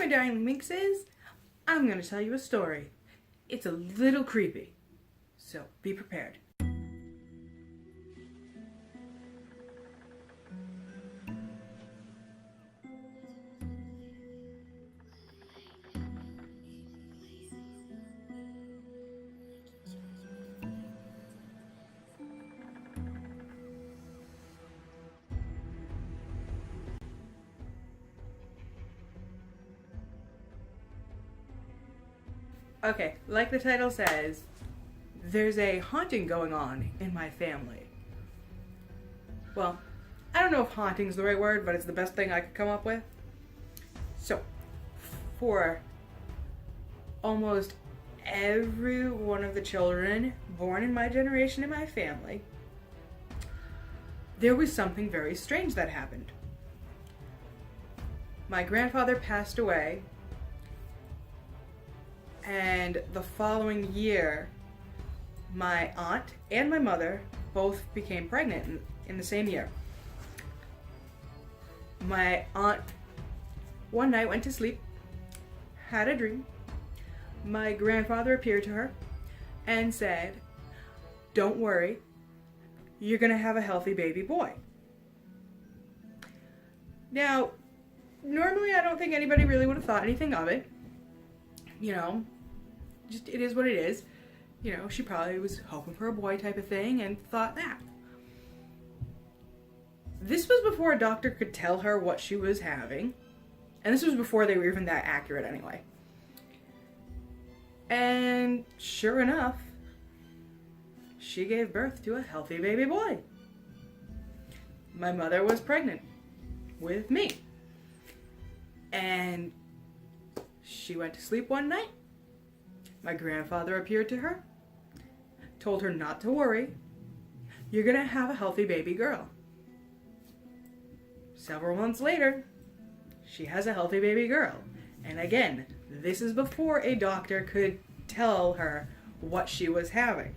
my darling minxes, I'm going to tell you a story. It's a little creepy, so be prepared. Okay, like the title says, there's a haunting going on in my family. Well, I don't know if haunting's the right word, but it's the best thing I could come up with. So, for almost every one of the children born in my generation in my family, there was something very strange that happened. My grandfather passed away, and the following year, my aunt and my mother both became pregnant in the same year. My aunt one night went to sleep, had a dream. My grandfather appeared to her and said, "Don't worry, you're gonna have a healthy baby boy." Now, normally I don't think anybody really would have thought anything of it. You know, just it is what it is. You know, she probably was hoping for a boy type of thing and thought that. This was before a doctor could tell her what she was having. And this was before they were even that accurate anyway. And sure enough, she gave birth to a healthy baby boy. My mother was pregnant with me. And she went to sleep one night. My grandfather appeared to her, told her not to worry. You're gonna have a healthy baby girl. Several months later, she has a healthy baby girl. And again, this is before a doctor could tell her what she was having.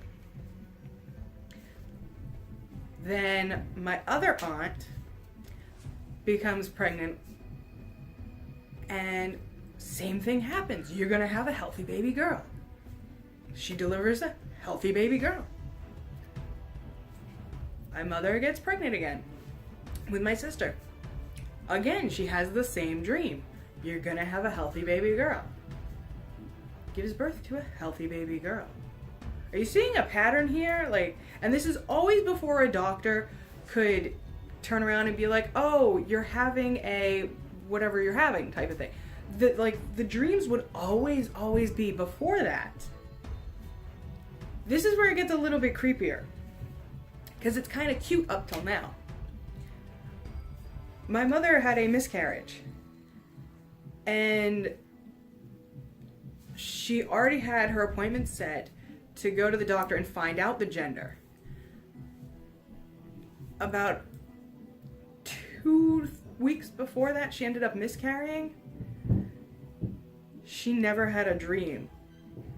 Then my other aunt becomes pregnant, and same thing happens. You're gonna have a healthy baby girl. She delivers a healthy baby girl. My mother gets pregnant again with my sister. Again, she has the same dream. You're gonna have a healthy baby girl. Gives birth to a healthy baby girl. Are you seeing a pattern here? And this is always before a doctor could turn around and be like, "Oh, you're having a whatever you're having," type of thing. The dreams would always be before that. This is where it gets a little bit creepier, because it's kind of cute up till now. My mother had a miscarriage, and she already had her appointment set to go to the doctor and find out the gender. About 2 weeks before that, she ended up miscarrying. She never had a dream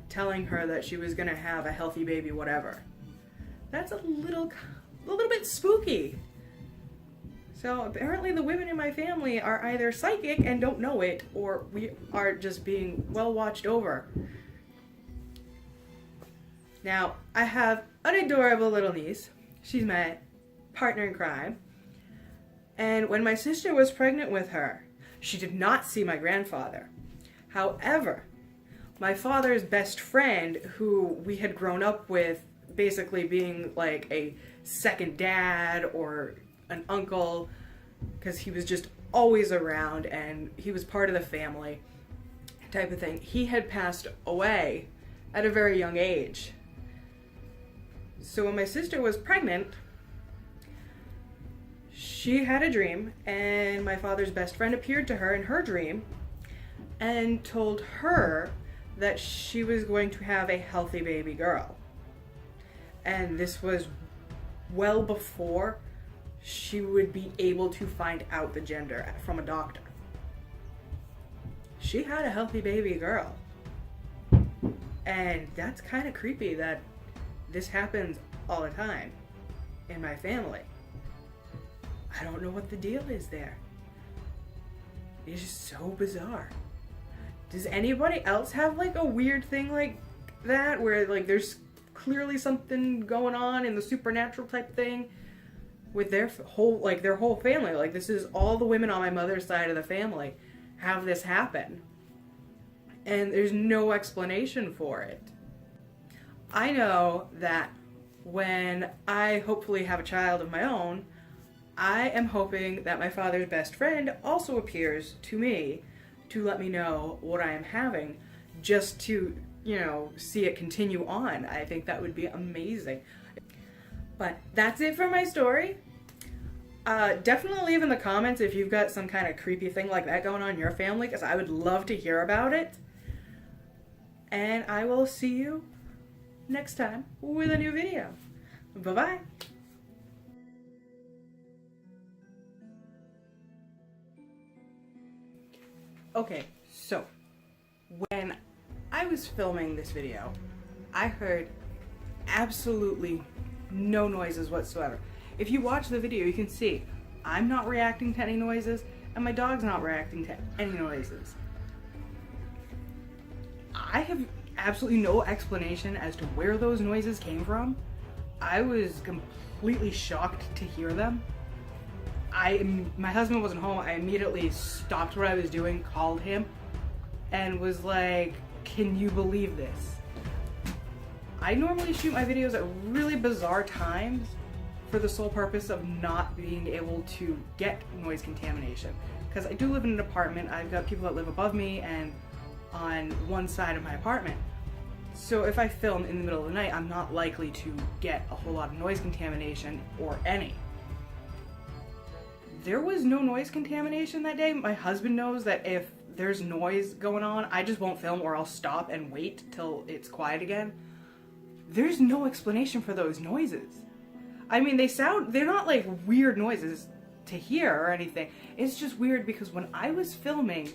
telling her that she was gonna have a healthy baby, whatever. That's a little bit spooky. So apparently the women in my family are either psychic and don't know it, or we are just being well watched over. Now, I have an adorable little niece. She's my partner in crime. And when my sister was pregnant with her, she did not see my grandfather. However, my father's best friend, who we had grown up with basically being like a second dad or an uncle, because he was just always around and he was part of the family type of thing, he had passed away at a very young age. So when my sister was pregnant, she had a dream, and my father's best friend appeared to her in her dream and told her that she was going to have a healthy baby girl. And this was well before she would be able to find out the gender from a doctor. She had a healthy baby girl. And that's kind of creepy that this happens all the time in my family. I don't know what the deal is there. It's just so bizarre. Does anybody else have like a weird thing like that where like there's clearly something going on in the supernatural type thing with their whole family? Like, this is all the women on my mother's side of the family have this happen, and there's no explanation for it. I know that when I hopefully have a child of my own, I am hoping that my father's best friend also appears to me to let me know what I am having, just to, you know, see it continue on. I think that would be amazing. But that's it for my story. Definitely leave in the comments if you've got some kind of creepy thing like that going on in your family, because I would love to hear about it. And I will see you next time with a new video. Bye-bye. Okay, so when I was filming this video, I heard absolutely no noises whatsoever. If you watch the video, you can see I'm not reacting to any noises, and my dog's not reacting to any noises. I have absolutely no explanation as to where those noises came from. I was completely shocked to hear them. My husband wasn't home. I immediately stopped what I was doing, called him, and was like, can you believe this? I normally shoot my videos at really bizarre times for the sole purpose of not being able to get noise contamination. Because I do live in an apartment, I've got people that live above me and on one side of my apartment. So if I film in the middle of the night, I'm not likely to get a whole lot of noise contamination, or any. There was no noise contamination that day. My husband knows that if there's noise going on, I just won't film, or I'll stop and wait till it's quiet again. There's no explanation for those noises. I mean, they're not like weird noises to hear or anything. It's just weird because when I was filming,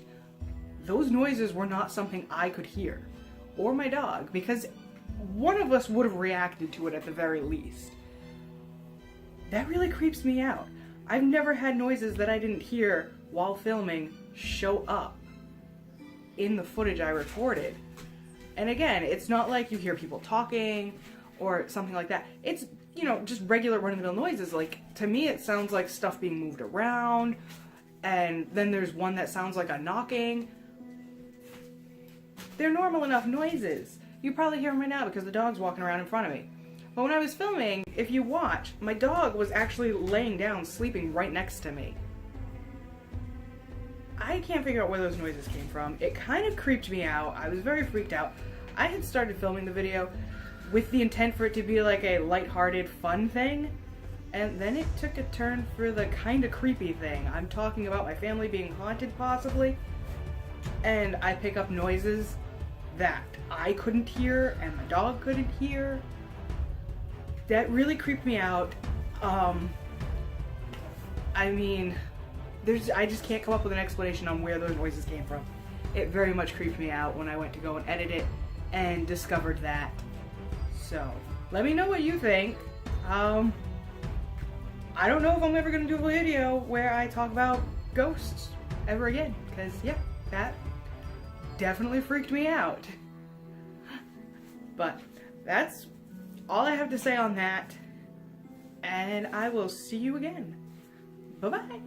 those noises were not something I could hear, or my dog, because one of us would have reacted to it at the very least. That really creeps me out. I've never had noises that I didn't hear while filming show up in the footage I recorded. And again, it's not like you hear people talking or something like that. It's, you know, just regular run-of-the-mill noises. Like, to me, it sounds like stuff being moved around, and then there's one that sounds like a knocking. They're normal enough noises. You probably hear them right now because the dog's walking around in front of me. But when I was filming, if you watch, my dog was actually laying down, sleeping right next to me. I can't figure out where those noises came from. It kind of creeped me out. I was very freaked out. I had started filming the video with the intent for it to be like a lighthearted, fun thing, and then it took a turn for the kind of creepy thing. I'm talking about my family being haunted, possibly, and I pick up noises that I couldn't hear and my dog couldn't hear. That really creeped me out. I mean, I just can't come up with an explanation on where those noises came from. It very much creeped me out when I went to go and edit it and discovered that. So, let me know what you think. I don't know if I'm ever going to do a video where I talk about ghosts ever again, because yeah, that definitely freaked me out. But that's all I have to say on that, and I will see you again. Bye-bye.